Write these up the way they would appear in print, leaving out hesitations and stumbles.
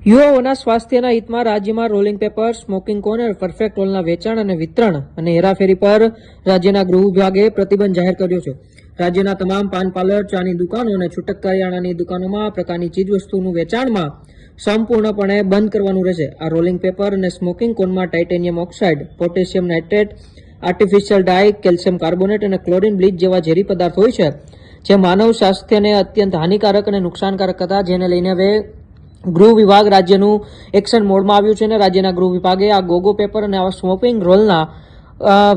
યુવાઓના સ્વાસ્થ્યના હિતમાં રાજ્યમાં રોલિંગ પેપર, સ્મોકિંગ કોન અને પરફેક્ટ રોલના વેચાણ અને વિતરણ અને હેરાફેરી પર રાજ્યના ગૃહ વિભાગે પ્રતિબંધ જાહેર કર્યો છે. રાજ્યના તમામ પાન પાર્લર, ચાની દુકાનો અને છૂટક કરિયાણાની દુકાનોમાં આ પ્રકારની ચીજવસ્તુનું વેચાણમાં સંપૂર્ણપણે બંધ કરવાનું રહેશે. આ રોલિંગ પેપર અને સ્મોકિંગ કોનમાં titanium oxide, potassium nitrate, artificial dye, calcium carbonate અને ક્લોરીન બ્લીચ જેવા ઝેરી પદાર્થ હોય છે, જે માનવ સ્વાસ્થ્યને અત્યંત હાનિકારક અને નુકસાનકારક હતા, જેને લઈને હવે ગૃહ વિભાગ રાજ્યનું એક્શન મોડમાં આવ્યું છે અને રાજ્યના ગૃહ વિભાગે આ ગોગો પેપર અને આવા સ્મોકિંગ રોલના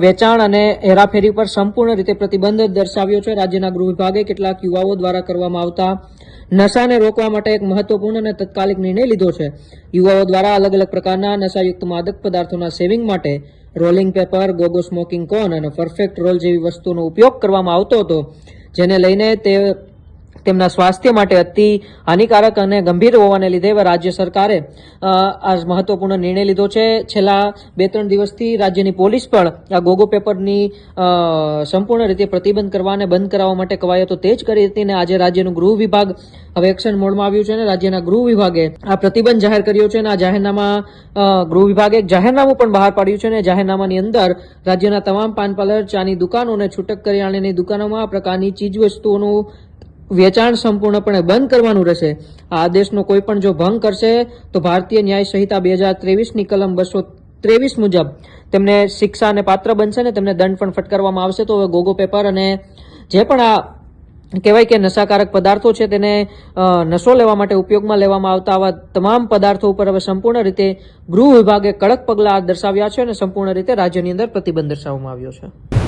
વેચાણ અને હેરાફેરી પર સંપૂર્ણ રીતે પ્રતિબંધ દર્શાવ્યો છે. રાજ્યના ગૃહ વિભાગે કેટલાક યુવાઓ દ્વારા કરવામાં આવતા નશાને રોકવા માટે એક મહત્વપૂર્ણ અને તત્કાલિક નિર્ણય લીધો છે. યુવાઓ દ્વારા અલગ અલગ પ્રકારના નશાયુક્ત માદક પદાર્થોના સેવિંગ માટે રોલિંગ પેપર, ગોગો સ્મોકિંગ કોન અને પરફેક્ટ રોલ જેવી વસ્તુનો ઉપયોગ કરવામાં આવતો હતો, જેને લઈને તેમના સ્વાસ્થ્ય માટે અતિ હાનિકારક અને ગંભીર હોવાને લીધે રાજ્ય સરકારે આ મહત્વપૂર્ણ નિર્ણય લીધો છે. છેલ્લા 2-3 દિવસથી રાજ્યની પોલીસ પણ આ ગોગો પેપરની સંપૂર્ણ રીતે પ્રતિબંધ કરવા અને બંધ કરાવવા માટે કવાયતો તેજ કરી હતી અને આજે રાજ્યનું ગૃહ વિભાગ હવે એક્શન મોડમાં આવ્યું છે અને રાજ્યના ગૃહ વિભાગે આ પ્રતિબંધ જાહેર કર્યો છે અને આ જાહેરનામા ગૃહ વિભાગે એક જાહેરનામું પણ બહાર પાડ્યું છે અને જાહેરનામાની અંદર રાજ્યના તમામ પાન પાર્લર, ચાની દુકાનો અને છૂટક કરિયાણાની દુકાનોમાં આ પ્રકારની ચીજવસ્તુઓનું વેચાણ સંપૂર્ણપણે બંધ કરવાનું રહેશે. આ આદેશનો કોઈ પણ જો ભંગ કરશે તો ભારતીય ન્યાય સંહિતા 2023ની કલમ 223 મુજબ તેમને શિક્ષાને પાત્ર બનશે અને તેમને દંડ પણ ફટકારવામાં આવશે. તો હવે ગોગો પેપર અને જે પણ આ કહેવાય કે નશાકારક પદાર્થો છે તેને નશો લેવા માટે ઉપયોગમાં લેવામાં આવતા આવા તમામ પદાર્થો ઉપર હવે સંપૂર્ણ રીતે ગૃહ વિભાગે કડક પગલાં દર્શાવ્યા છે અને સંપૂર્ણ રીતે રાજ્યની અંદર પ્રતિબંધ દર્શાવવામાં આવ્યો છે.